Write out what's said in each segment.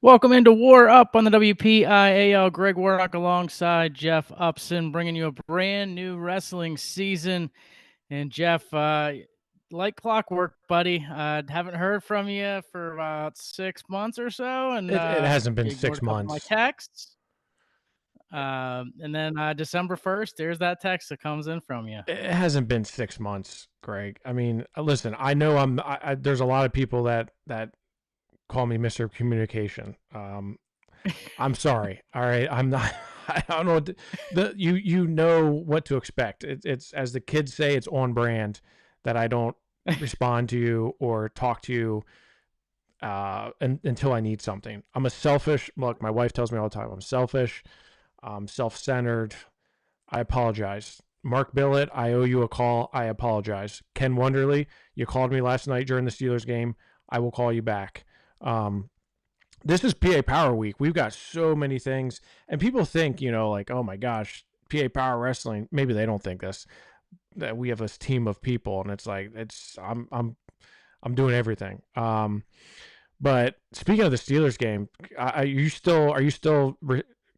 Welcome into War Up on the WPIAL. Greg Warnock alongside Jeff Upson, bringing you a brand new wrestling season. And Jeff, like clockwork, buddy, haven't heard from you for about 6 months or so, and It hasn't been you ignored six a couple of my months. texts. And then December 1st, there's that text that comes in from you. It hasn't been 6 months, Greg. I mean, listen, I know there's a lot of people that call me Mr. Communication. I'm sorry. All right. I'm not, I don't know you know what to expect. It's, as the kids say, it's on brand that I don't respond to you or talk to you until I need something. I'm a selfish, look, my wife tells me all the time, I'm selfish, self-centered. I apologize. Mark Billett, I owe you a call. I apologize. Ken Wonderly, you called me last night during the Steelers game. I will call you back. This is PA Power Week. We've got so many things, and people think, like, oh my gosh, PA Power Wrestling. Maybe they don't think this, that we have this team of people, and it's like I'm doing everything. But speaking of the Steelers game, are you still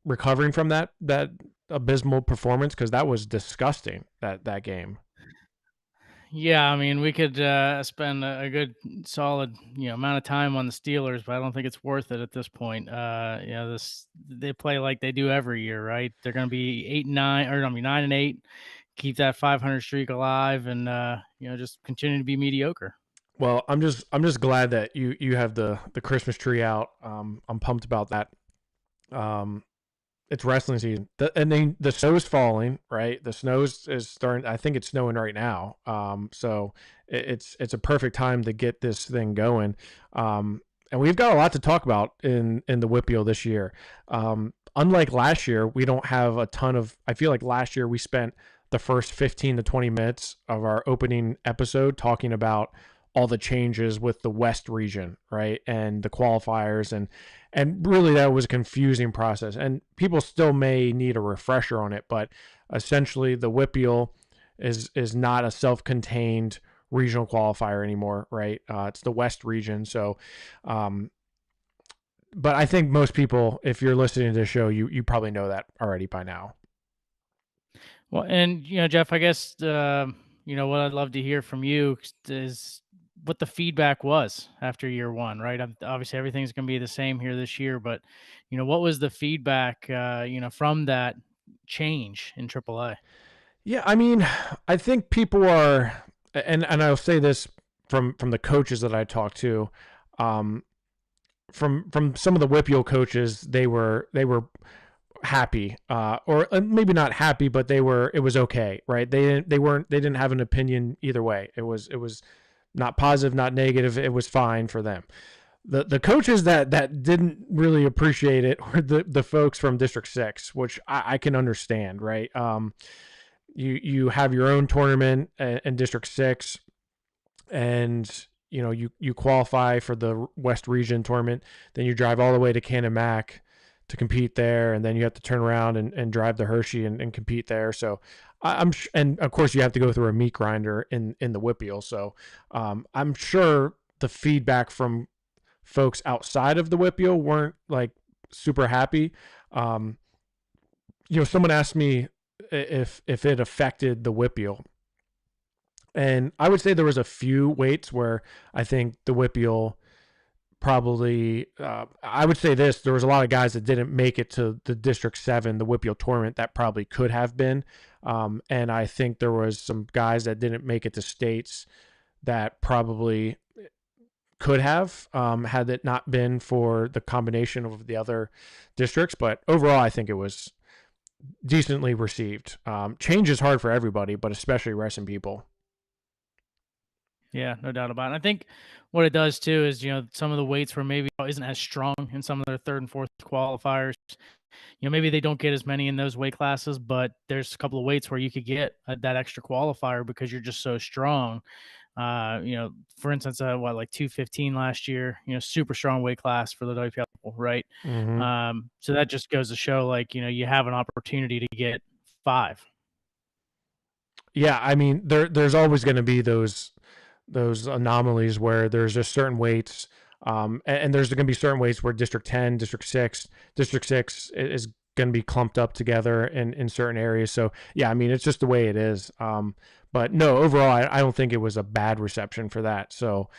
recovering from that abysmal performance? Because that was disgusting, that game. Yeah, I mean, we could spend a good solid, amount of time on the Steelers, but I don't think it's worth it at this point. This they play like they do every year, right? They're going to be 8-9, or I mean 9-8, keep that 500 streak alive, and just continue to be mediocre. Well, I'm just glad that you have the Christmas tree out. I'm pumped about that. Um, it's wrestling season, and then the snow's falling. Right, the snow is starting. I think it's snowing right now. So it's a perfect time to get this thing going. And we've got a lot to talk about in the WPIAL this year. Unlike last year, we don't have a ton of. I feel like last year we spent the first 15 to 20 minutes of our opening episode talking about all the changes with the West region, right? And the qualifiers, and really that was a confusing process. And people still may need a refresher on it, but essentially the WPIAL is not a self-contained regional qualifier anymore, right? It's the West region. So but I think most people, if you're listening to this show, you probably know that already by now. Well, and Jeff, I guess what I'd love to hear from you is what the feedback was after year one, right? Obviously, everything's going to be the same here this year, but what was the feedback, from that change in AAA? Yeah, I mean, I think people are, and I'll say this from the coaches that I talked to, from some of the WPIAL coaches, they were happy, or maybe not happy, but it was okay, right? They didn't have an opinion either way. It was not positive, not negative. It was fine for them. The coaches that didn't really appreciate it were the folks from District 6, which I can understand, right? You have your own tournament in District 6, and you qualify for the West Region tournament, then you drive all the way to Canamac to compete there, and then you have to turn around and drive to Hershey and compete there. So and of course you have to go through a meat grinder in the WPIAL. So I'm sure the feedback from folks outside of the WPIAL weren't like super happy. Someone asked me if it affected the WPIAL, and I would say there was a few weights where I think the WPIAL probably, I would say this, there was a lot of guys that didn't make it to the District 7, the WPIAL tournament, that probably could have been. And I think there was some guys that didn't make it to states that probably could have, had it not been for the combination of the other districts. But overall, I think it was decently received. Change is hard for everybody, but especially wrestling people. Yeah, no doubt about it. I think what it does too is, some of the weights where maybe isn't as strong in some of their third and fourth qualifiers. Maybe they don't get as many in those weight classes, but there's a couple of weights where you could get that extra qualifier because you're just so strong. For instance, like 215 last year, super strong weight class for the WPIAL, right? Mm-hmm. So that just goes to show, like, you have an opportunity to get 5. Yeah, I mean, there's always going to be those anomalies where there's just certain weights. And there's going to be certain ways where District 10, District 6 is going to be clumped up together in certain areas. So yeah, I mean, it's just the way it is. But no, overall, I don't think it was a bad reception for that. So,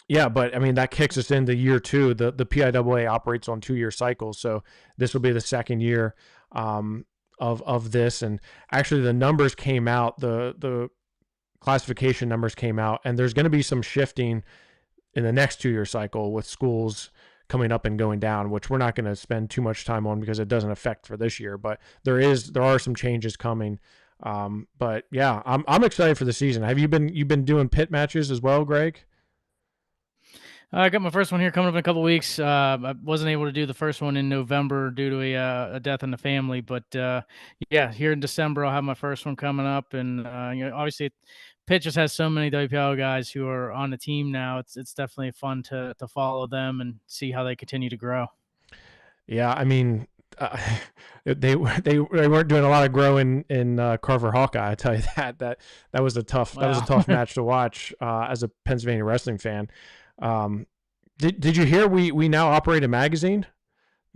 yeah, but I mean, that kicks us into year two. The PIAA operates on 2-year cycles. So this will be the second year, of this. And actually the numbers came out, the classification numbers came out, and there's going to be some shifting in the next 2-year cycle with schools coming up and going down, which we're not going to spend too much time on because it doesn't affect for this year, but there are some changes coming. But yeah, I'm excited for the season. Have you've been doing pit matches as well, Greg? I got my first one here coming up in a couple weeks. I wasn't able to do the first one in November due to a death in the family, but yeah, here in December I'll have my first one coming up, and obviously, Pitt just has so many WPIAL guys who are on the team now. It's definitely fun to follow them and see how they continue to grow. Yeah, I mean, uh, they weren't doing a lot of growing in Carver Hawkeye. I tell you that was a tough Wow. match to watch as a Pennsylvania wrestling fan. Um, did you hear we now operate a magazine?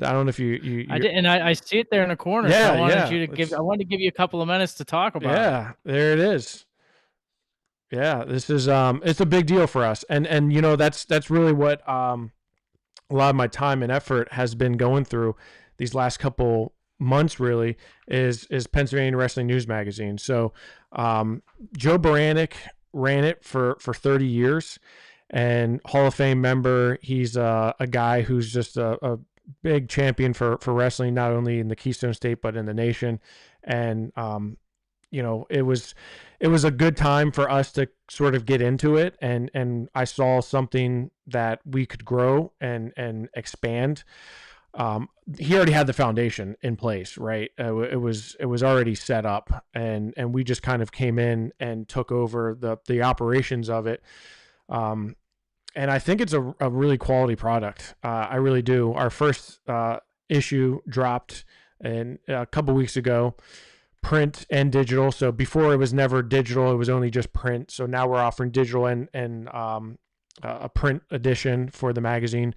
I don't know if I you did, and I see it there in the corner, so yeah I wanted to give you a couple of minutes to talk about it. yeah, there it is. Yeah, this is it's a big deal for us, and that's really what a lot of my time and effort has been going through these last couple months. Really is Pennsylvania Wrestling News Magazine. So Joe Baranek ran it for 30 years, and Hall of Fame member. He's a guy who's just a big champion for wrestling, not only in the Keystone State but in the nation. And it was a good time for us to sort of get into it, and I saw something that we could grow and expand. He already had the foundation in place, right? It was already set up, and we just kind of came in and took over the operations of it. And I think it's a really quality product. I really do. Our first issue dropped a couple weeks ago, print and digital. So before it was never digital, it was only just print. So now we're offering digital and a print edition for the magazine.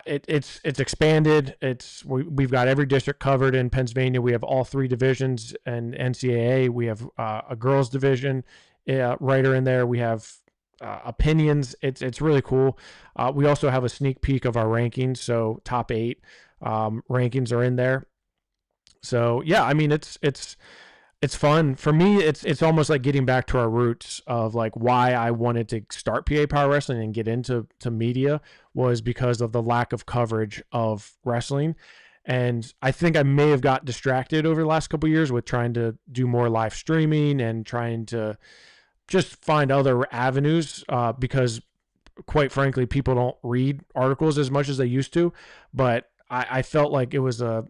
It's expanded. We've got every district covered in Pennsylvania. We have all 3 divisions and NCAA. We have a girls division writer in there. We have opinions. It's really cool. We also have a sneak peek of our rankings. So top 8 rankings are in there. So yeah, I mean it's fun for me. It's almost like getting back to our roots of like why I wanted to start PA Power Wrestling and get into media was because of the lack of coverage of wrestling. And I think I may have got distracted over the last couple of years with trying to do more live streaming and trying to just find other avenues, because quite frankly, people don't read articles as much as they used to. But I felt like it was a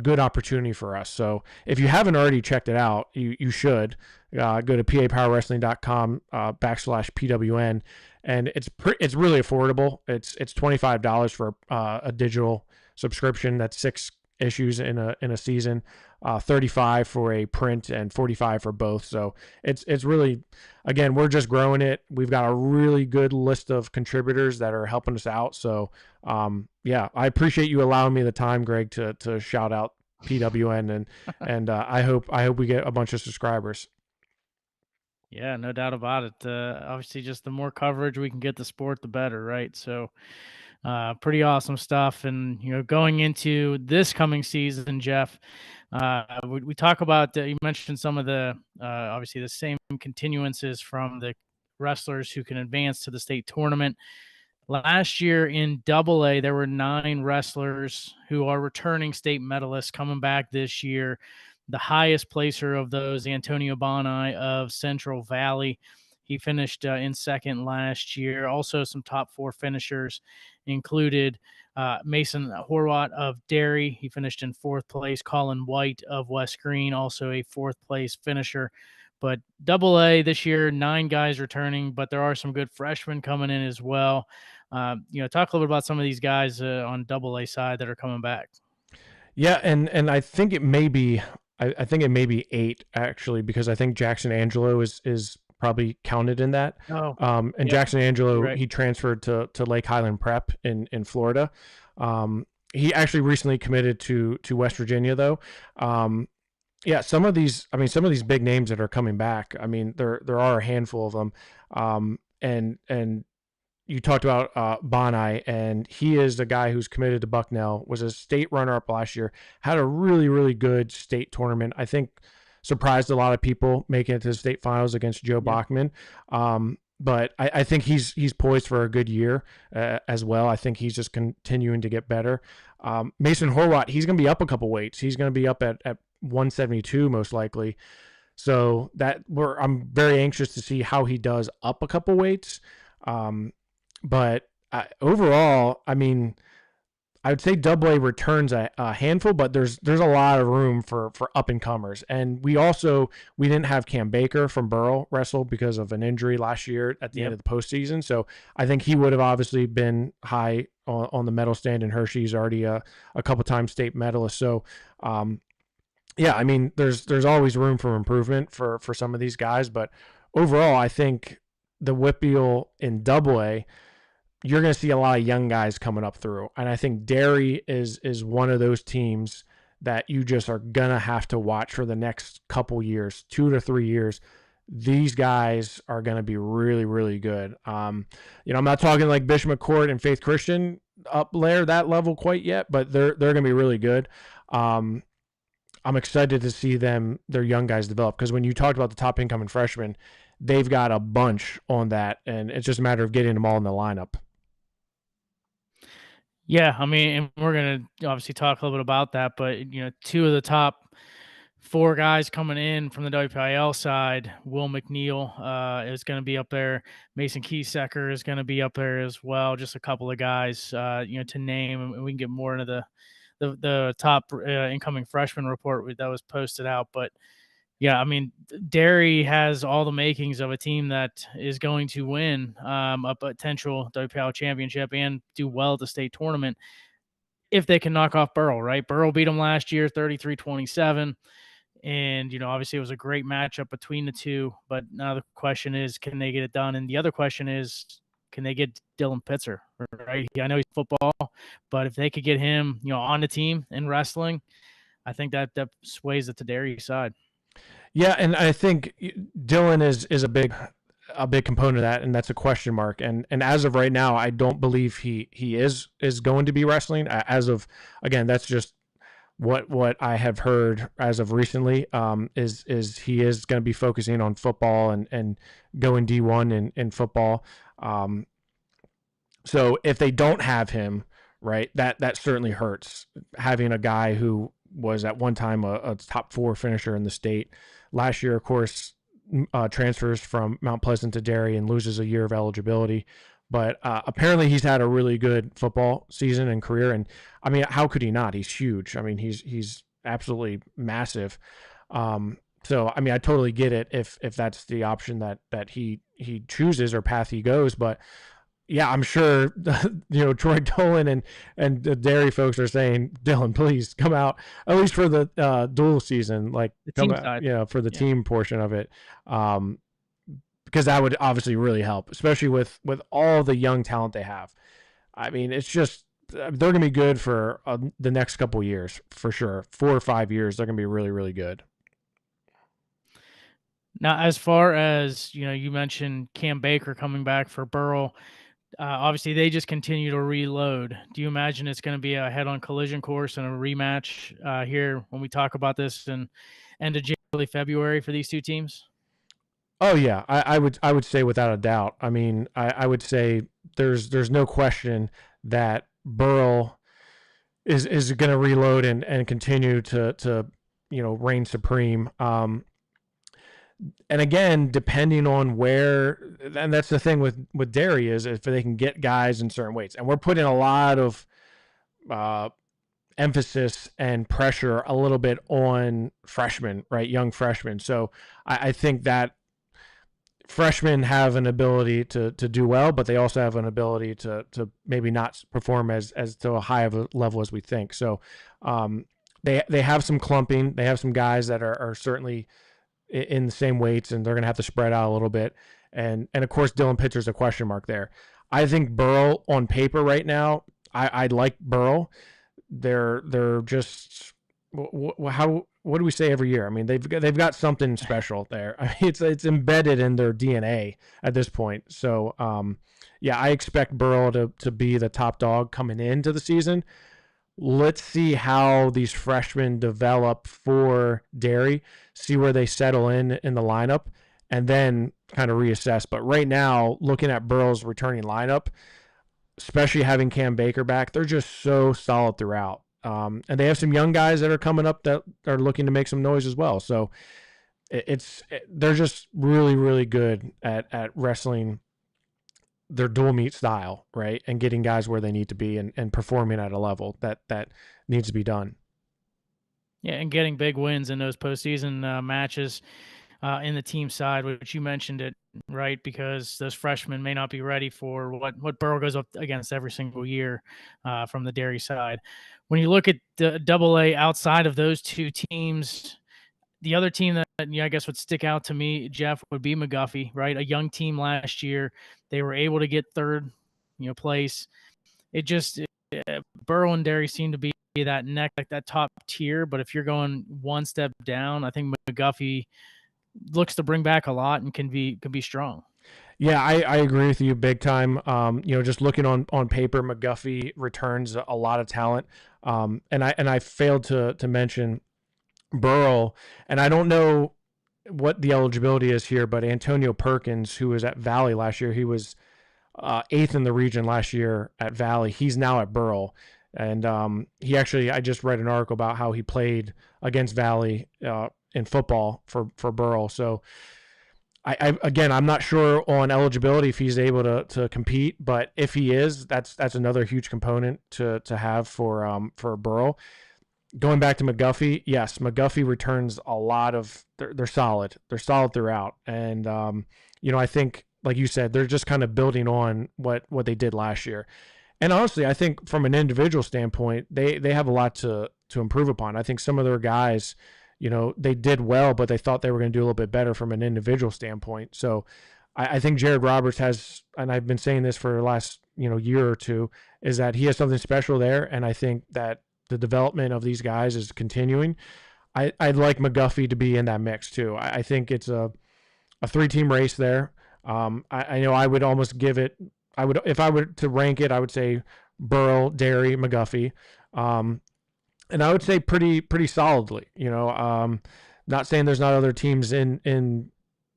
good opportunity for us. So if you haven't already checked it out, you should go to papowerwrestling.com /PWN, and it's really affordable. It's $25 for a digital subscription. That's 6 issues in a season, 35 for a print and 45 for both. So it's really, again, we're just growing it. We've got a really good list of contributors that are helping us out. So yeah, I appreciate you allowing me the time, Greg, to shout out PWN, and I hope we get a bunch of subscribers. Yeah, no doubt about it. Obviously, just the more coverage we can get the sport, the better, right? So, pretty awesome stuff. And going into this coming season, Jeff, we talk about. You mentioned some of the obviously the same continuances from the wrestlers who can advance to the state tournament. Last year in AA, there were 9 wrestlers who are returning state medalists coming back this year. The highest placer of those, Antonio Bonai of Central Valley. He finished in second last year. Also, some top 4 finishers included Mason Horwat of Derry. He finished in 4th place. Colin White of West Green, also a 4th place finisher. But AA this year, 9 guys returning, but there are some good freshmen coming in as well. Talk a little bit about some of these guys on AA side that are coming back. Yeah, and I think it may be I think it may be 8 actually, because I think Jackson Angelo is probably counted in that. Oh, And yep, Jackson you're Angelo, right. he transferred to Lake Highland Prep in Florida. He actually recently committed to West Virginia though. Yeah, some of these big names that are coming back. I mean, there are a handful of them. And you talked about Bonai, and he is the guy who's committed to Bucknell. Was a state runner-up last year. Had a really really good state tournament. I think surprised a lot of people making it to the state finals against Joe Yeah. Bachman. But I think he's poised for a good year as well. I think he's just continuing to get better. Mason Horwat, he's going to be up a couple weights. He's going to be up at 172 most likely. So I'm very anxious to see how he does up a couple weights. But overall, I mean, I would say Double A returns a handful, but there's a lot of room for up and comers. And we didn't have Cam Baker from Burrell wrestle because of an injury last year at the end Yep. of the postseason. So I think he would have obviously been high on the medal stand. And Hershey's already a couple times state medalist. So yeah, I mean, there's always room for improvement for some of these guys, but overall, I think the WPIAL in Double A, you're going to see a lot of young guys coming up through. And I think Derry is one of those teams that you just are going to have to watch for the next couple years, 2 to 3 years. These guys are going to be really, really good. I'm not talking like Bishop McCourt and Faith Christian up there, that level quite yet, but they're going to be really good. I'm excited to see their young guys develop, because when you talked about the top incoming freshmen, they've got a bunch on that, and it's just a matter of getting them all in the lineup. Yeah, I mean, and we're gonna obviously talk a little bit about that, but two of the top four guys coming in from the WPIL side, Will McNeil is going to be up there. Mason Keysecker is going to be up there as well. Just a couple of guys, to name, and we can get more into the top incoming freshman report that was posted out. But yeah, I mean, Derry has all the makings of a team that is going to win a potential WPIAL championship and do well at the state tournament if they can knock off Burrell, right? Burrell beat them last year 33-27. And, obviously it was a great matchup between the two. But now the question is, can they get it done? And the other question is, can they get Dylan Pitzer, right? I know he's football, but if they could get him, on the team in wrestling, I think that sways it to Derry's side. Yeah, and I think Dylan is a big component of that, and that's a question mark. And as of right now, I don't believe he is going to be wrestling. As of, again, that's just what I have heard as of recently. Is he is going to be focusing on football and going D1 in football. So if they don't have him, right, that certainly hurts. Having a guy who was at one time a top 4 finisher in the state. Last year, of course, transfers from Mount Pleasant to Derry and loses a year of eligibility. But apparently he's had a really good football season and career. And I mean, how could he not? He's huge. I mean, he's absolutely massive. So I mean, I totally get it if that's the option that he chooses or path he goes. But yeah, I'm sure Troy Dolan and the Derry folks are saying, Dylan, please come out at least for the dual season, like The come team out, side. for the Yeah. team portion of it, because that would obviously really help, especially with all the young talent they have. I mean, it's just they're going to be good for the next couple of years for sure. 4 or 5 years, they're going to be really really good. Now, as far as, you mentioned Cam Baker coming back for Burrell. Obviously, they just continue to reload. Do you imagine it's going to be a head-on collision course and a rematch here when we talk about this in end of January, February for these two teams? Oh yeah, I would say without a doubt. I mean, I would say there's no question that Burrell is going to reload and continue to reign supreme. And again, depending on where, and that's the thing with Derry is if they can get guys in certain weights, and we're putting a lot of emphasis and pressure a little bit on freshmen, right, young freshmen. So I think that freshmen have an ability to do well, but they also have an ability to maybe not perform as to a high of a level as we think. So they have some clumping. They have some guys that are certainly in the same weights, and they're going to have to spread out a little bit. And of course, Dylan Pitcher's a question mark there. I think Burrow on paper right now, I like Burrow. They're just how what do we say every year? I mean, they've got something special there. I mean, it's embedded in their DNA at this point. So yeah, I expect Burrow to be the top dog coming into the season. Let's see how these freshmen develop for Derry, see where they settle in the lineup, and then kind of reassess. But right now, looking at Burrow's returning lineup, especially having Cam Baker back, they're just so solid throughout. And they have some young guys that are coming up that are looking to make some noise as well. So they're just really, really good at wrestling their dual meet style, right? And getting guys where they need to be and performing at a level that needs to be done. Yeah, and getting big wins in those postseason matches in the team side, which you mentioned it, right? Because those freshmen may not be ready for what Burrow goes up against every single year from the Derry side. When you look at the Double A outside of those two teams, the other team that I guess would stick out to me, Jeff, would be McGuffey, right? A young team last year. They were able to get third, place. It just Burrow and Derry seem to be that like that top tier. But if you're going one step down, I think McGuffey looks to bring back a lot and can be strong. Yeah, I agree with you big time. Just looking on paper, McGuffey returns a lot of talent. And I failed to mention Burrow, and I don't know what the eligibility is here, but Antonio Perkins, who was at Valley last year, he was eighth in the region last year at Valley. He's now at Burrow. And he actually, I just read an article about how he played against Valley in football for Burrow. So again, I'm not sure on eligibility if he's able to compete, but if he is, that's another huge component to have for Burrow. Going back to McGuffey, yes, McGuffey returns a lot of. They're solid. They're solid throughout, and I think, like you said, they're just kind of building on what they did last year. And honestly, I think from an individual standpoint, they have a lot to improve upon. I think some of their guys, they did well, but they thought they were going to do a little bit better from an individual standpoint. So I think Jared Roberts has, and I've been saying this for the last year or two, is that he has something special there, and I think that the development of these guys is continuing. I'd like McGuffey to be in that mix too. I think it's a 3-team race there. I know I would almost give it. I would, if I were to rank it, I would say Burrow, Derry, McGuffey, and I would say pretty solidly. Not saying there's not other teams in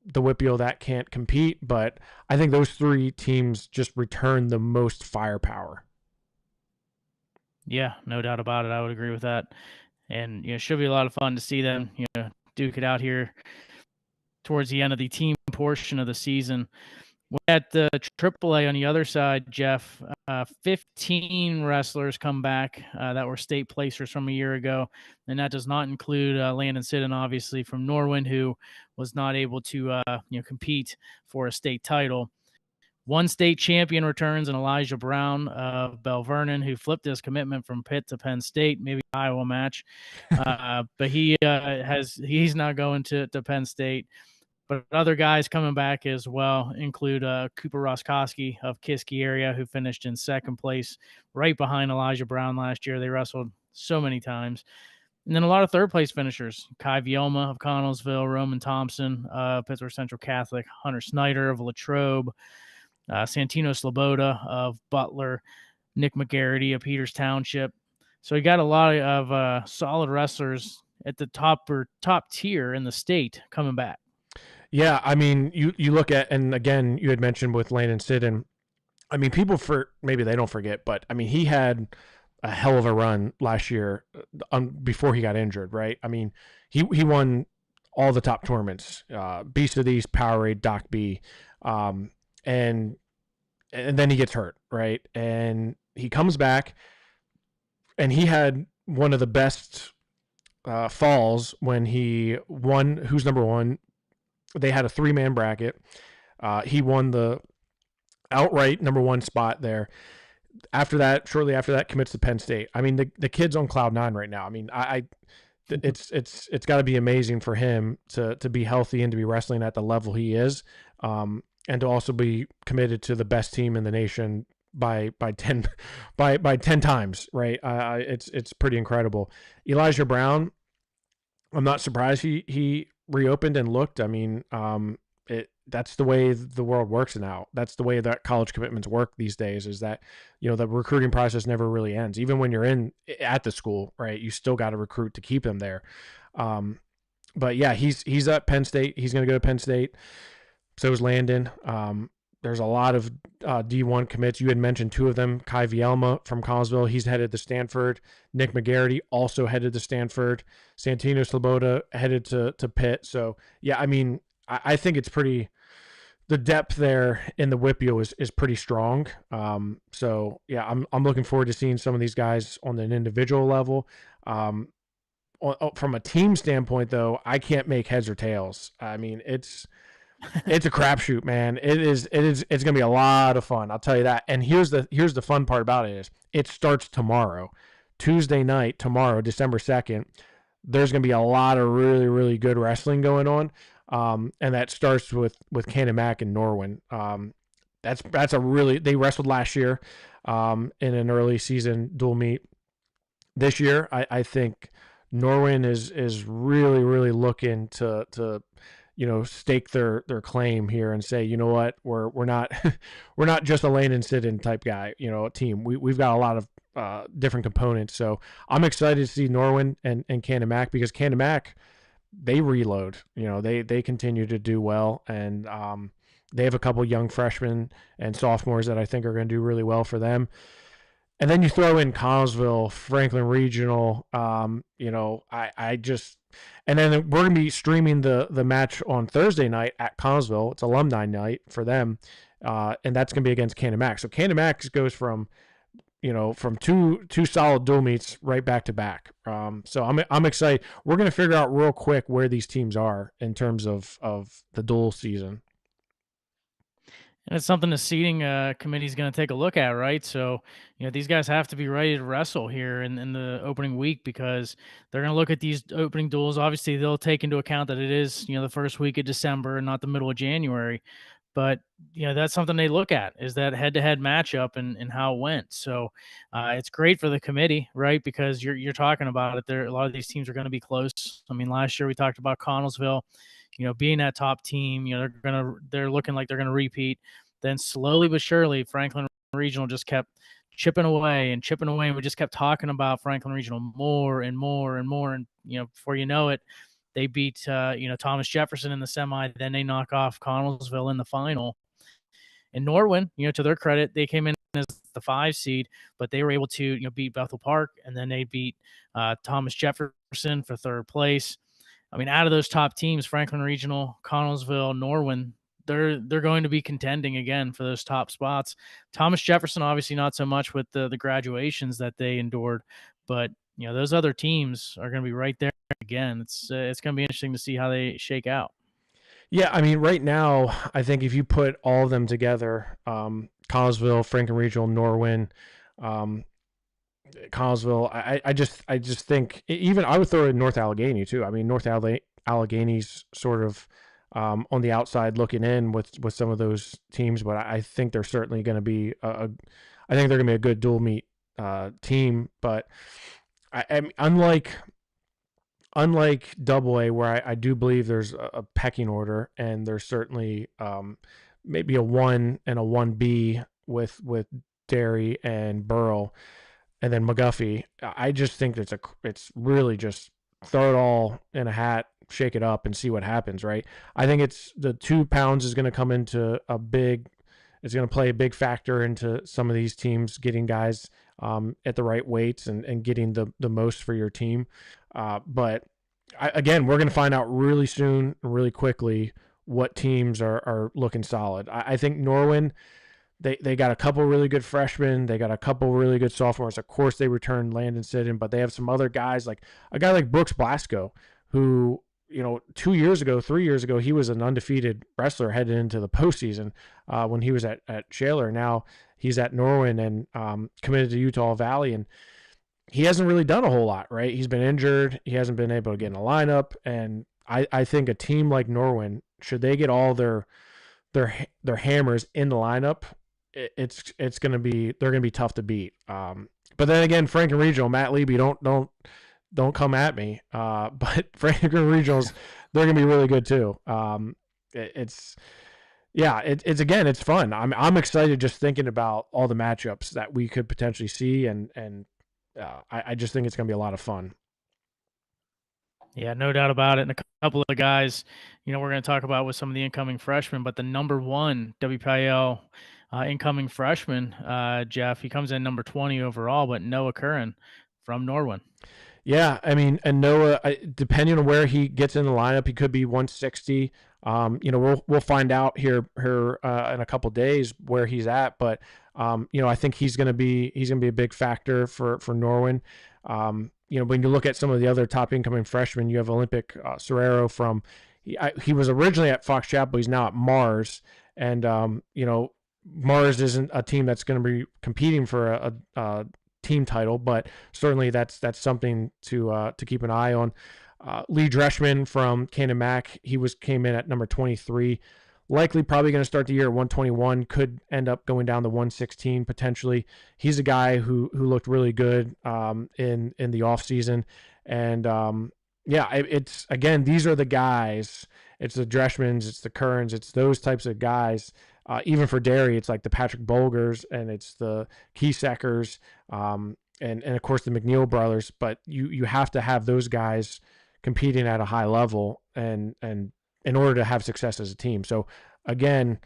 the WPIAL that can't compete, but I think those 3 teams just return the most firepower. Yeah, no doubt about it. I would agree with that. And it should be a lot of fun to see them, duke it out here towards the end of the team portion of the season. At the AAA on the other side, Jeff, 15 wrestlers come back that were state placers from a year ago, and that does not include Landon Sidden, obviously from Norwin, who was not able to compete for a state title. One state champion returns in Elijah Brown of Bell Vernon, who flipped his commitment from Pitt to Penn State, maybe Iowa match. But he's not going to Penn State. But other guys coming back as well include Cooper Roskowski of Kiski area, who finished in second place right behind Elijah Brown last year. They wrestled so many times. And then a lot of third place finishers: Kai Vielma of Connellsville, Roman Thompson, Pittsburgh Central Catholic, Hunter Snyder of Latrobe, Santino Sloboda of Butler, Nick McGarity of Peters Township. So you got a lot of solid wrestlers at the top tier in the state coming back. Yeah, I mean, you look at, and again, you had mentioned with Landon Sidden. I mean, people maybe they don't forget, but I mean, he had a hell of a run last year before he got injured, right? I mean, he won all the top tournaments, Beast of the East, Powerade, Doc B, and then he gets hurt, right? And he comes back, and he had one of the best falls when he won. Who's number one? They had a 3-man bracket. He won the outright number 1 spot there. Shortly after that, commits to Penn State. I mean, the kid's on cloud 9 right now. I mean, it's got to be amazing for him to be healthy and to be wrestling at the level he is, and to also be committed to the best team in the nation by 10 by 10 times, right? It's pretty incredible. Elijah Brown, I'm not surprised he reopened and looked. I mean, that's the way the world works now. That's the way that college commitments work these days, is that, the recruiting process never really ends. Even when you're at the school, right, you still got to recruit to keep them there. But yeah, he's at Penn State. He's going to go to Penn State. So is Landon. There's a lot of D1 commits. You had mentioned two of them. Kai Vielma from Collinsville, he's headed to Stanford. Nick McGarity also headed to Stanford. Santino Sloboda headed to Pitt. So yeah, I mean, I think it's pretty. The depth there in the WPIAL is pretty strong. So yeah, I'm looking forward to seeing some of these guys on an individual level. From a team standpoint, though, I can't make heads or tails. I mean, it's a crapshoot, man. It's gonna be a lot of fun. I'll tell you that. And here's the fun part about it is it starts tomorrow, Tuesday night, tomorrow, December 2nd. There's gonna be a lot of really, really good wrestling going on. And that starts with Mac and Norwin. That's a really, they wrestled last year in an early season dual meet. This year, I think Norwin is really, really looking to stake their claim here and say, you know what, we're not we're not just a lane and sit in type guy, team. We've got a lot of different components. So I'm excited to see Norwin and Mac, because Mac, they reload, they continue to do well. And they have a couple young freshmen and sophomores that I think are going to do really well for them. And then you throw in Collinsville, Franklin Regional, I just, and then we're going to be streaming the match on Thursday night at Collinsville. It's alumni night for them. And that's going to be against Mac. So Mac goes from two solid dual meets right back to back. So I'm excited. We're going to figure out real quick where these teams are in terms of the dual season. And it's something the seating committee is going to take a look at, right? So, these guys have to be ready to wrestle here in the opening week, because they're going to look at these opening duels. Obviously, they'll take into account that it is, the first week of December and not the middle of January. But, that's something they look at, is that head-to-head matchup and how it went. So it's great for the committee, right? Because you're talking about it. A lot of these teams are going to be close. I mean, last year we talked about Connellsville, being that top team. They're looking like they're going to repeat. Then slowly but surely, Franklin Regional just kept chipping away, and we just kept talking about Franklin Regional more and more and more. And before you know it, they beat Thomas Jefferson in the semi. Then they knock off Connellsville in the final. And Norwin, to their credit, they came in as the 5 seed, but they were able to beat Bethel Park, and then they beat Thomas Jefferson for 3rd place. I mean, out of those top teams, Franklin Regional, Connellsville, Norwin, they're going to be contending again for those top spots. Thomas Jefferson, obviously not so much with the graduations that they endured, but those other teams are going to be right there again. It's going to be interesting to see how they shake out. Yeah, I mean, right now, I think if you put all of them together, Collinsville, Franklin Regional, Norwin, Collinsville, I just think, even I would throw in North Allegheny too. I mean, North Allegheny's sort of on the outside looking in with some of those teams, but I think they're certainly going to be I think they're going to be a good dual meet team. But I mean, unlike Double A, where I do believe there's a pecking order, and there's certainly maybe a 1 and a 1B with Derry and Burrell, and then McGuffey. I just think it's really just throw it all in a hat, shake it up, and see what happens, right? I think it's the 2 pounds is going to come into it's going to play a big factor into some of these teams getting guys at the right weights and getting the most for your team. But again, we're going to find out really soon, really quickly, what teams are looking solid. I think Norwin, they got a couple really good freshmen. They got a couple really good sophomores. Of course, they returned Landon Sidden, but they have some other guys, like a guy like Brooks Blasco, who, 3 years ago, he was an undefeated wrestler headed into the postseason when he was at Shaler. Now he's at Norwin and committed to Utah Valley. And he hasn't really done a whole lot, right? He's been injured. He hasn't been able to get in the lineup. And I think a team like Norwin, should they get all their hammers in the lineup, it's going to be, they're going to be tough to beat. But then again, Frank and Regional, Matt Leby, don't come at me. But Frank and Regionals, they're going to be really good too. It's yeah, it's again, it's fun. I'm excited just thinking about all the matchups that we could potentially see, and I just think it's going to be a lot of fun. Yeah, no doubt about it. And a couple of guys, we're going to talk about with some of the incoming freshmen, but the number one WPIAL incoming freshman, Jeff, he comes in number 20 overall, but Noah Curran from Norwin. Yeah, I mean, and Noah, depending on where he gets in the lineup, he could be 160. We'll find out here in a couple days where he's at, but I think he's going to be a big factor for Norwin. When you look at some of the other top incoming freshmen, you have Olympic Serrero from he was originally at Fox Chapel. He's now at Mars, and Mars isn't a team that's going to be competing for a team title, but certainly that's something to keep an eye on. Lee Dreschman from Cannon Mac, he came in at number 23, likely probably going to start the year at 121, could end up going down to 116 potentially. He's a guy who looked really good in the offseason. And it's again, these are the guys. It's the Dreschmans, it's the Kerns, it's those types of guys. Even for Derry, it's like the Patrick Bolgers and it's the Kiesekers, and of course the McNeil brothers. But you have to have those guys competing at a high level and in order to have success as a team. So again,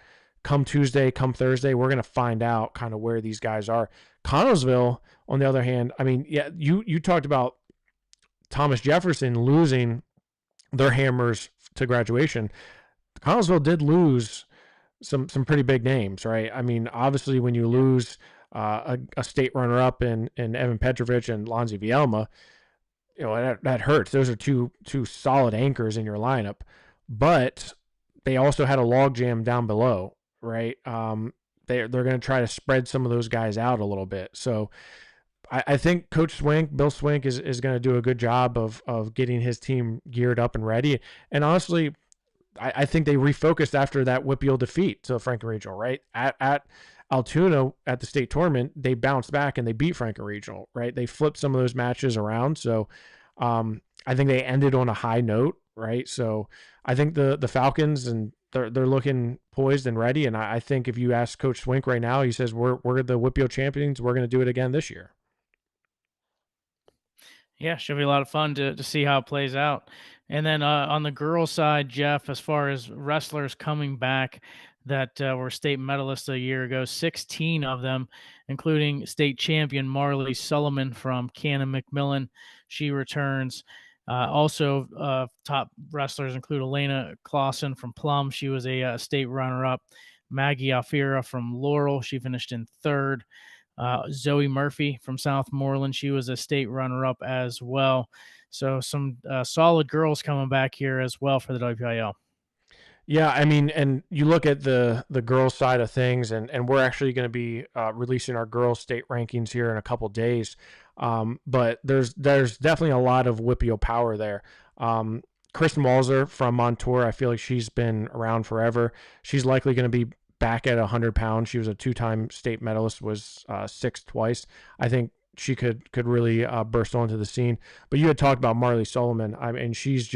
come Tuesday, come Thursday, we're going to find out kind of where these guys are. Connellsville, on the other hand, I mean, yeah, you talked about Thomas Jefferson losing their hammers to graduation. Connellsville did lose some pretty big names, right? I mean, obviously when you lose a state runner-up in Evan Petrovich and Lonzy Vielma, that hurts. Those are two solid anchors in your lineup, but they also had a logjam down below, right? They're going to try to spread some of those guys out a little bit. So I think Coach Swink, Bill Swink, is going to do a good job of getting his team geared up and ready. And honestly, I think they refocused after that WPIAL defeat to Franklin Regional, right? At Altoona at the state tournament, they bounced back and they beat Franklin Regional, right? They flipped some of those matches around. So I think they ended on a high note, right? So I think the Falcons, and they're looking poised and ready. And I think if you ask Coach Swink right now, he says we're the WPIAL champions. We're going to do it again this year. Yeah, should be a lot of fun to see how it plays out. And then on the girls' side, Jeff, as far as wrestlers coming back that were state medalists a year ago, 16 of them, including state champion Marley Sullivan from Cannon McMillan. She returns. Also, top wrestlers include Elena Clausen from Plum. She was a state runner-up. Maggie Alfira from Laurel. She finished in third. Zoe Murphy from Southmoreland. She was a state runner-up as well. So some solid girls coming back here as well for the WPIAL. Yeah, I mean, and you look at the girls' side of things, and we're actually going to be releasing our girls' state rankings here in a couple days. But there's definitely a lot of WPIAL power there. Kristen Walzer from Montour, I feel like she's been around forever. She's likely going to be back at 100 pounds. She was a two-time state medalist, was sixth twice. I think she could really burst onto the scene. But you had talked about Marley Sullivan. I mean, she's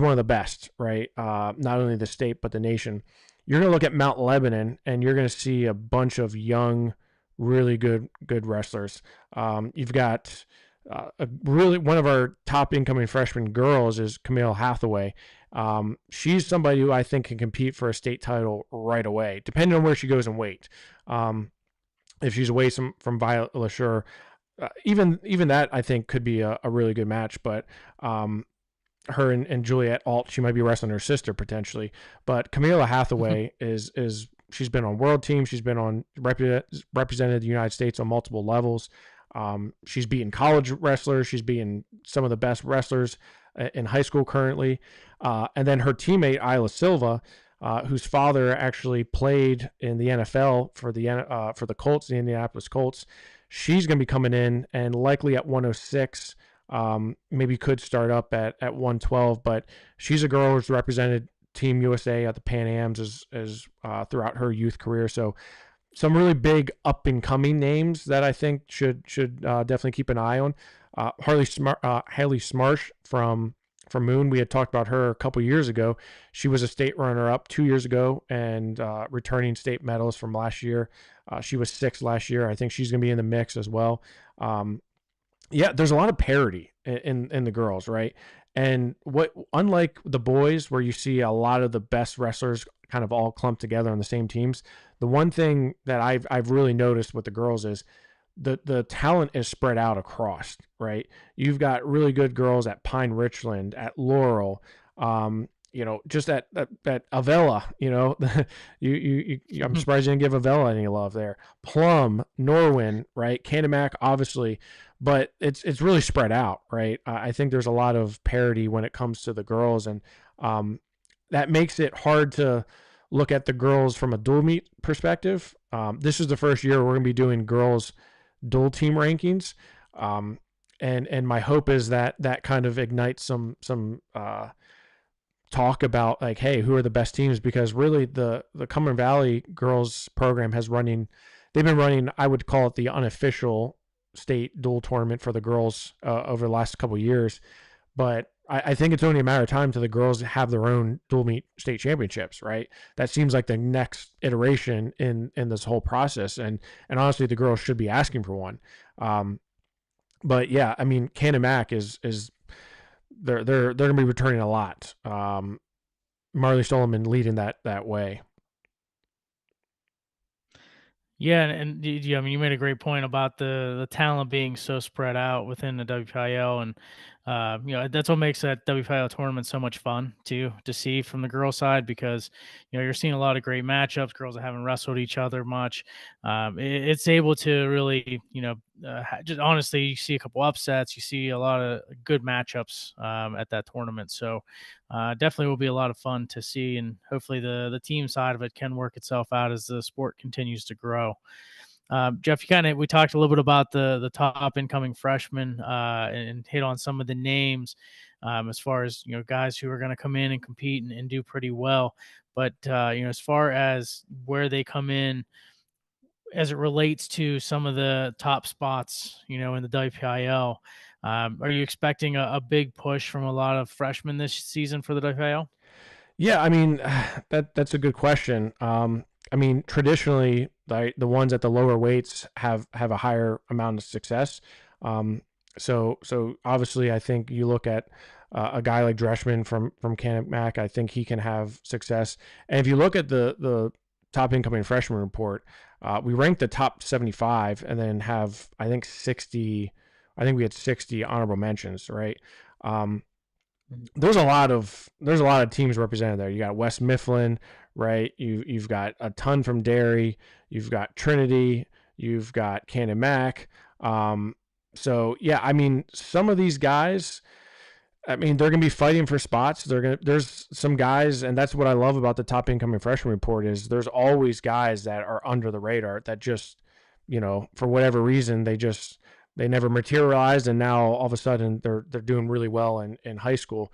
one of the best, right? Not only the state, but the nation. You're going to look at Mount Lebanon, and you're going to see a bunch of young, really good wrestlers. You've got one of our top incoming freshman girls is Camille Hathaway. She's somebody who I think can compete for a state title right away, depending on where she goes in weight. If she's away from Violet LaSure, even that I think could be a really good match. But her and Juliet Alt, she might be wrestling her sister potentially. But Camila Hathaway is she's been on world teams. She's been on represented the United States on multiple levels. She's beaten college wrestlers. She's beaten some of the best wrestlers in high school currently. And then her teammate, Isla Silva, whose father actually played in the NFL for the Colts, the Indianapolis Colts. She's going to be coming in and likely at 106. Maybe could start up at 112, but she's a girl who's represented Team USA at the Pan Ams as throughout her youth career. So some really big up and coming names that I think should definitely keep an eye on. Haley Smarsh from Moon. We had talked about her a couple years ago. She was a state runner up 2 years ago and returning state medals from last year. She was sixth last year. I think she's going to be in the mix as well. Yeah, there's a lot of parity in the girls, right? And unlike the boys, where you see a lot of the best wrestlers kind of all clumped together on the same teams, the one thing that I've really noticed with the girls is the talent is spread out across, right? You've got really good girls at Pine Richland, at Laurel, just at Avella, I'm surprised you didn't give Avella any love there. Plum, Norwin, right? Canamac, obviously, but it's really spread out, right? I think there's a lot of parity when it comes to the girls, and that makes it hard to look at the girls from a dual meet perspective. This is the first year we're going to be doing girls dual team rankings, and my hope is that kind of ignites some talk about like, hey, who are the best teams? Because really the Cumberland Valley girls program they've been running, I would call it the unofficial state dual tournament for the girls over the last couple of years. But I think it's only a matter of time till the girls have their own dual meet state championships, right? That seems like the next iteration in this whole process. And honestly, the girls should be asking for one. But yeah, I mean, Canamac is they're going to be returning a lot. Marley Stolman leading that way. Yeah, and I mean, you made a great point about the talent being so spread out within the WPIAL, and that's what makes that WPIAL tournament so much fun too to see from the girl side, because you're seeing a lot of great matchups, girls that haven't wrestled each other much. It's able to really just honestly, you see a couple upsets, you see a lot of good matchups at that tournament. So definitely will be a lot of fun to see, and hopefully the team side of it can work itself out as the sport continues to grow. Jeff, we talked a little bit about the top incoming freshmen and hit on some of the names as far as guys who are going to come in and compete and do pretty well. But as far as where they come in as it relates to some of the top spots, in the WPIL, are you expecting a big push from a lot of freshmen this season for the WPIL? Yeah, I mean, that's a good question. I mean, traditionally, the ones at the lower weights have a higher amount of success. So obviously, I think you look at a guy like Dreschman from Canamac, I think he can have success. And if you look at the top incoming freshman report, we ranked the top 75 and then have, I think, 60. I think we had 60 honorable mentions, right? There's a lot of teams represented there. You got West Mifflin, right? You've got a ton from Derry. You've got Trinity. You've got Canamac. So yeah, I mean, some of these guys, I mean, they're going to be fighting for spots. There's some guys, and that's what I love about the top incoming freshman report is there's always guys that are under the radar that just, for whatever reason, they never materialized, and now all of a sudden they're doing really well in high school.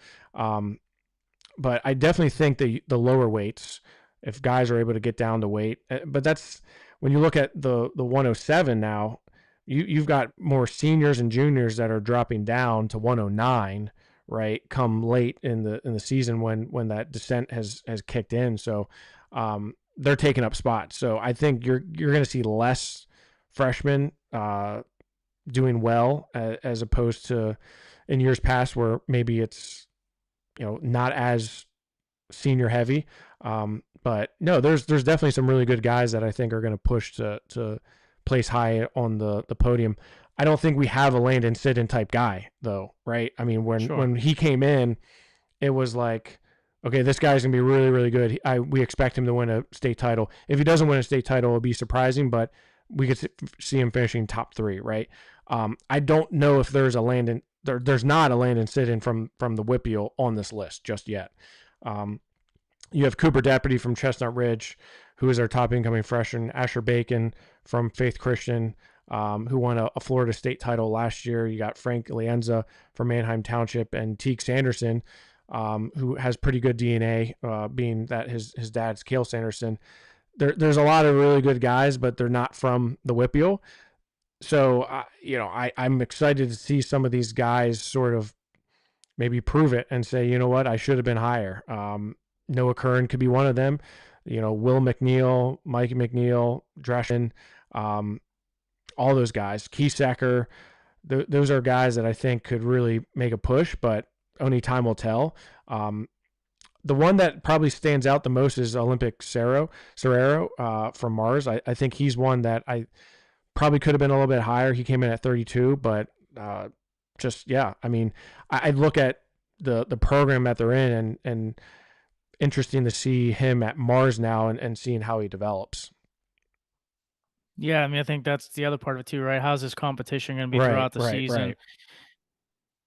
But I definitely think the lower weights, if guys are able to get down to weight, but that's when you look at the 107 now, you've got more seniors and juniors that are dropping down to 109, right? Come late in the season when that descent has kicked in. So they're taking up spots. So I think you're going to see less freshmen doing well as opposed to in years past where maybe it's not as senior heavy. But no, there's definitely some really good guys that I think are going to push to place high on the podium. I don't think we have a Landon Sidden type guy though, right? I mean, when he came in, it was like, okay, this guy's gonna be really, really good. We expect him to win a state title. If he doesn't win a state title, it'll be surprising, but we could see him finishing top 3, right? I don't know if there's a Landon. There's not a Landon Sidden from the WPIAL on this list just yet. You have Cooper Deputy from Chestnut Ridge, who is our top incoming freshman. Asher Bacon from Faith Christian. who won a Florida State title last year. You got Frank Lienza from Manheim Township, and Teek Sanderson, who has pretty good DNA, being that his dad's Cale Sanderson. There's a lot of really good guys, but they're not from the WPIAL. So, I'm excited to see some of these guys sort of maybe prove it and say, you know what, I should have been higher. Noah Kern could be one of them. Will McNeil, Mike McNeil, Dresden, all those guys. Keysecker, those are guys that I think could really make a push, but only time will tell. The one that probably stands out the most is Olympic Serrero from Mars. I think he's one that I probably could have been a little bit higher. He came in at 32, but I mean, I look at the program that they're in, and interesting to see him at Mars now and seeing how he develops. Yeah, I mean, I think that's the other part of it too, right? How's this competition going to be Right, throughout the right, season? right.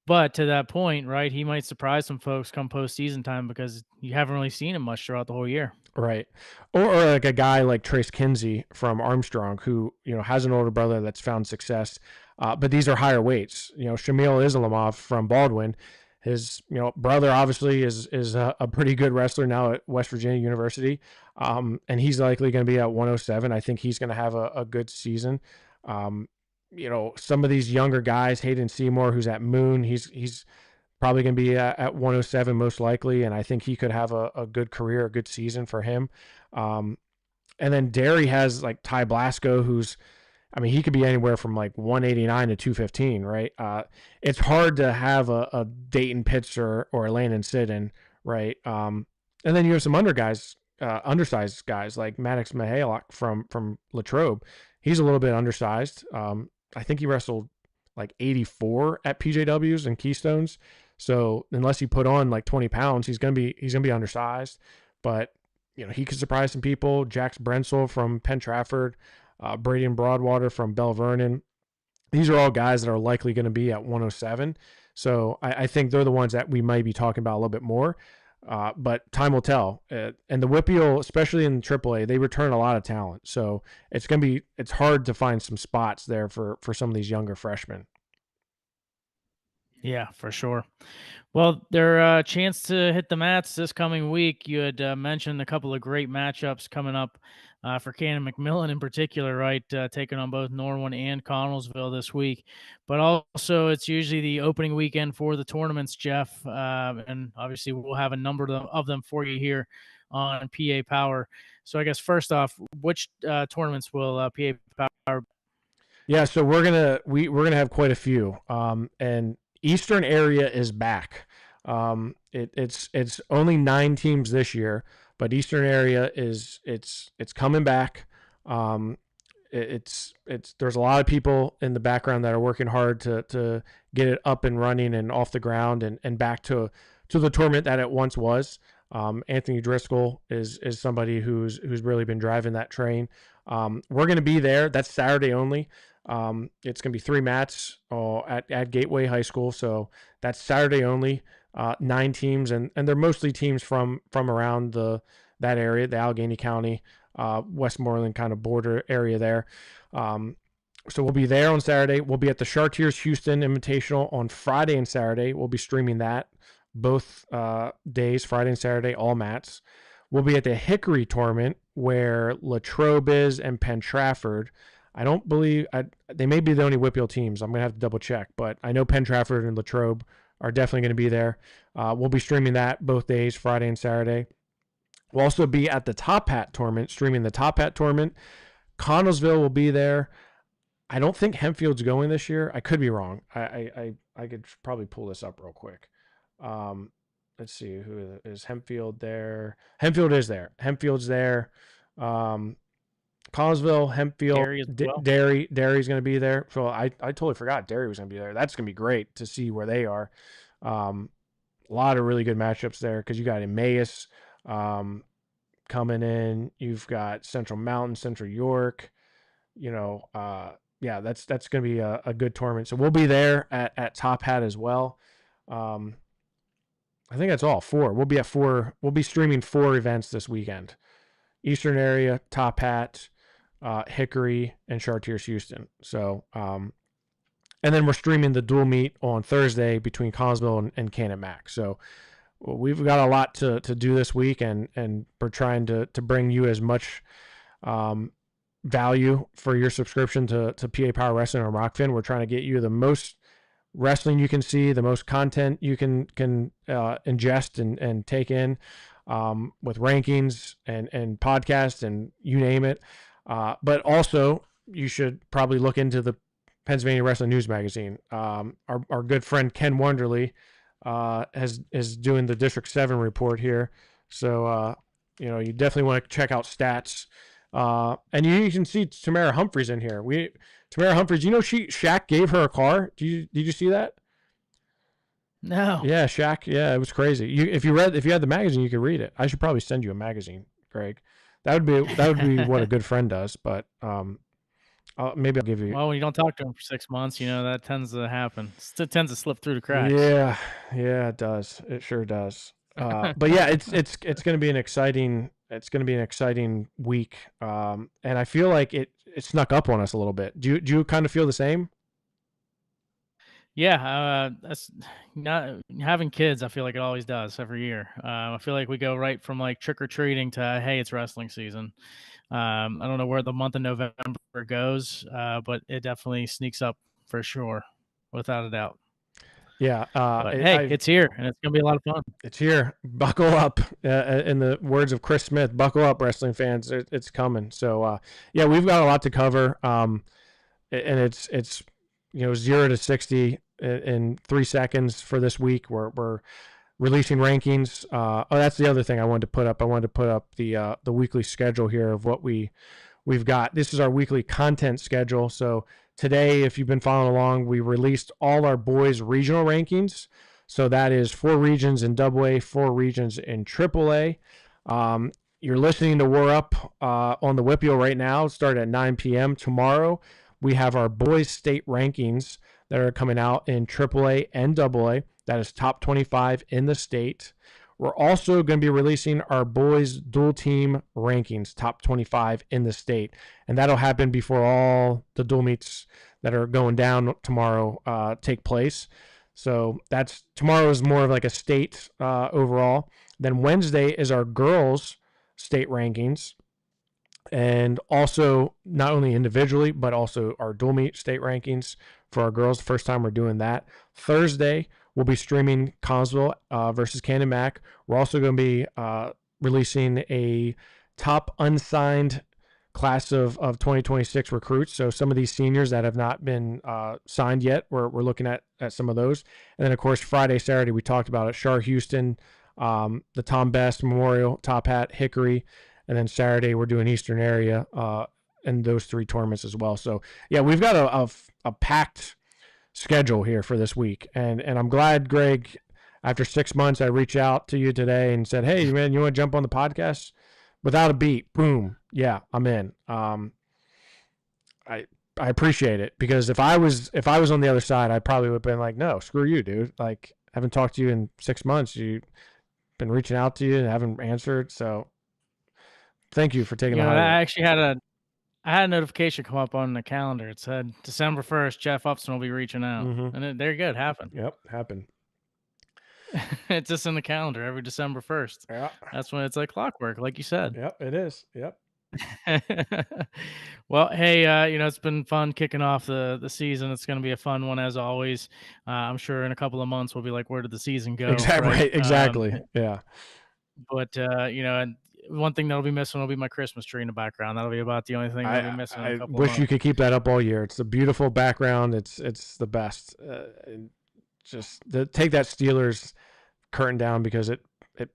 But to that point, right, he might surprise some folks come postseason time because you haven't really seen him much throughout the whole year. Right. Or like a guy like Trace Kinsey from Armstrong, who, has an older brother that's found success. But these are higher weights. Shamil Islamov from Baldwin, his, brother obviously is a pretty good wrestler now at West Virginia University. And he's likely going to be at 107. I think he's going to have a good season. Some of these younger guys, Hayden Seymour, who's at Moon, he's probably going to be at 107 most likely, and I think he could have a good career, a good season for him. And then Derry has like Ty Blasco, he could be anywhere from like 189 to 215, right? It's hard to have a Dayton Pitts or a Landon Sidden, right? And then you have some undersized guys like Maddox Mihalok from Latrobe. He's a little bit undersized. I think he wrestled like 84 at PJWs and Keystones. So unless he put on like 20 pounds, he's gonna be undersized. But he could surprise some people. Jax Brensel from Penn Trafford, Braden Broadwater from Bell Vernon. These are all guys that are likely going to be at 107. So I think they're the ones that we might be talking about a little bit more. But time will tell. And the WPIAL, especially in AAA, they return a lot of talent. So it's hard to find some spots there for some of these younger freshmen. Yeah, for sure. Well, their chance to hit the mats this coming week. You had mentioned a couple of great matchups coming up for Cannon McMillan in particular, right? Taking on both Norwin and Connellsville this week. But also, it's usually the opening weekend for the tournaments, Jeff. And obviously, we'll have a number of them for you here on PA Power. So I guess first off, which tournaments will PA Power? Yeah, so we're gonna have quite a few. And Eastern area is back. It's only 9 teams this year, but Eastern area it's coming back. It's there's a lot of people in the background that are working hard to get it up and running and off the ground and back to the tournament that it once was. Anthony Driscoll is somebody who's really been driving that train. We're going to be there. That's Saturday only. It's going to be 3 mats at Gateway High School. So that's Saturday only. 9 teams, and they're mostly teams from around that area, the Allegheny County, Westmoreland kind of border area there. So we'll be there on Saturday. We'll be at the Chartiers Houston Invitational on Friday and Saturday. We'll be streaming that both days, Friday and Saturday, all mats. We'll be at the Hickory Tournament where Latrobe is and Penn Trafford. I don't believe they may be the only WPIAL teams. I'm going to have to double check, but I know Penn Trafford and Latrobe are definitely going to be there. We'll be streaming that both days, Friday and Saturday. We'll also be at the Top Hat Tournament, streaming the Top Hat Tournament. Connellsville will be there. I don't think Hempfield's going this year. I could be wrong. I could probably pull this up real quick. Let's see, who is Hempfield there? Hempfield is there. Hempfield's there. Connellsville, Hempfield, Derry as well. Derry's going to be there. So I totally forgot Derry was going to be there. That's going to be great to see where they are. A lot of really good matchups there because you got Emmaus coming in. You've got Central Mountain, Central York. Yeah, that's going to be a good tournament. So we'll be there at Top Hat as well. I think that's all 4. We'll be at 4. We'll be streaming 4 events this weekend. Eastern area, Top Hat, Hickory, and Chartiers Houston. So, and then we're streaming the dual meet on Thursday between Collinsville and Cannon Mac. So we've got a lot to do this week, and we're trying to bring you as much value for your subscription to PA Power Wrestling and Rockfin. We're trying to get you the most wrestling you can see, the most content you can ingest and take in, with rankings and podcasts and you name it. But also, you should probably look into the Pennsylvania Wrestling News Magazine. Our good friend Ken Wonderly is doing the District 7 report here. So, you definitely want to check out stats. And you can see Tamara Humphreys in here. Tamara Humphreys, Shaq gave her a car. Did you see that? No. Yeah, Shaq. Yeah, it was crazy. If you had the magazine, you could read it. I should probably send you a magazine, Greg. That would be what a good friend does. But maybe I'll give you. Well, when you don't talk to him for 6 months, that tends to happen. It tends to slip through the cracks. Yeah, it does. It sure does. But yeah, it's going to be an exciting week. And I feel like it snuck up on us a little bit. Do you kind of feel the same? Yeah, that's not having kids. I feel like it always does every year. I feel like we go right from like trick or treating to hey, it's wrestling season. I don't know where the month of November goes, but it definitely sneaks up for sure, without a doubt. Yeah. But it's here, and it's gonna be a lot of fun. It's here. Buckle up. In the words of Chris Smith, buckle up, wrestling fans. It's coming. So yeah, we've got a lot to cover. And it's 0 to 60 in 3 seconds for this week. We're releasing rankings. That's the other thing I wanted to put up. I wanted to put up the weekly schedule here of what we've got. This is our weekly content schedule. So today, if you've been following along, we released all our boys regional rankings. So that is 4 regions in AA, 4 regions in AAA. You're listening to WarUp on the WPIAL right now. Start at 9 p.m. Tomorrow, we have our boys state rankings that are coming out in AAA and AA. That is top 25 in the state. We're also going to be releasing our boys dual team rankings, top 25 in the state. And that'll happen before all the dual meets that are going down tomorrow take place. So tomorrow is more of like a state overall. Then Wednesday is our girls state rankings. And also not only individually, but also our dual meet state rankings for our girls. The first time we're doing that. Thursday, we'll be streaming Collinsville versus Cannon Mac. We're also going to be releasing a top unsigned class of 2026 recruits. So some of these seniors that have not been signed yet, we're looking at some of those. And then, of course, Friday, Saturday, we talked about it. Char Houston, the Tom Best Memorial, Top Hat, Hickory. And then Saturday, we're doing Eastern area and those 3 tournaments as well. So, yeah, we've got a packed schedule here for this week. And I'm glad, Greg, after 6 months, I reached out to you today and said, hey, man, you want to jump on the podcast? Without a beat, boom. Yeah, I'm in. I appreciate it, because if I was on the other side, I probably would have been like, no, screw you, dude. Like, I haven't talked to you in 6 months. You've been reaching out to you and haven't answered. So thank you for taking the high road. I actually had a notification come up on the calendar. It said December 1st, Jeff Upson will be reaching out. Mhm. And they're good. Happened. Yep, happened. It's just in the calendar every December 1st. Yeah. That's when it's like clockwork, like you said. Yep, it is. Yep. Well, hey, it's been fun kicking off the season. It's going to be a fun one as always. I'm sure in a couple of months we'll be like, where did the season go? Exactly. Right? Right, exactly. Yeah. But and one thing that'll be missing will be my Christmas tree in the background. That'll be about the only thing that'll be missing. I wish you could keep that up all year. It's a beautiful background. It's the best. Take that Steelers curtain down, because it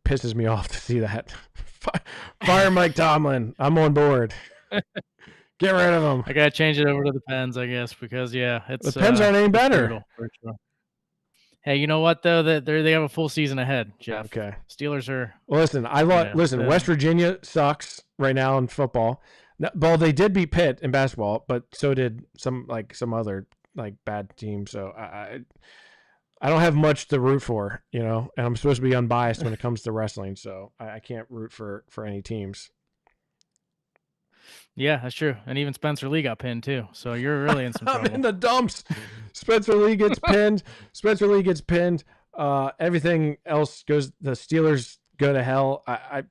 pisses me off to see that. Fire Mike Tomlin. I'm on board. Get rid of him. I gotta change it over to the Pens, I guess, because it's the Pens aren't any better. Hey, you know what though? They have a full season ahead, Jeff. Okay. Steelers are. Well, listen. West Virginia sucks right now in football. Well, they did beat Pitt in basketball, but so did some other bad team. So I don't have much to root for, and I'm supposed to be unbiased when it comes to wrestling, so I can't root for any teams. Yeah, that's true. And even Spencer Lee got pinned too. So you're really in some I'm in trouble. the dumps. Spencer Lee gets pinned. Spencer Lee gets pinned. Everything else goes. The Steelers go to hell. I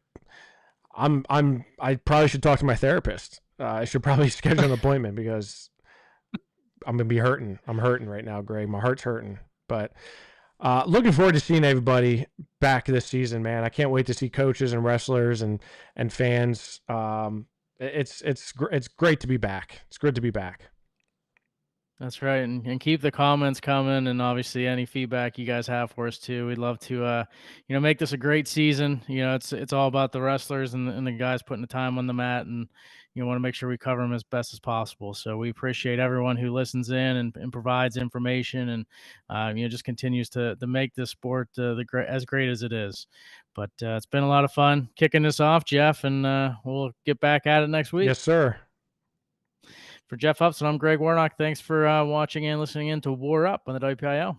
probably should talk to my therapist. I should probably schedule an appointment because I'm gonna be hurting. I'm hurting right now, Greg. My heart's hurting. But looking forward to seeing everybody back this season, man. I can't wait to see coaches and wrestlers and fans. It's great to be back. It's good to be back. That's right. And keep the comments coming, and obviously any feedback you guys have for us too. We'd love to make this a great season. It's all about the wrestlers and the guys putting the time on the mat, and want to make sure we cover them as best as possible. So we appreciate everyone who listens in and provides information, and just continues to make this sport as great as it is. But it's been a lot of fun kicking this off, Jeff, and we'll get back at it next week. Yes, sir. For Jeff Upson, I'm Greg Warnock. Thanks for watching and listening in to War Up on the WPIAL.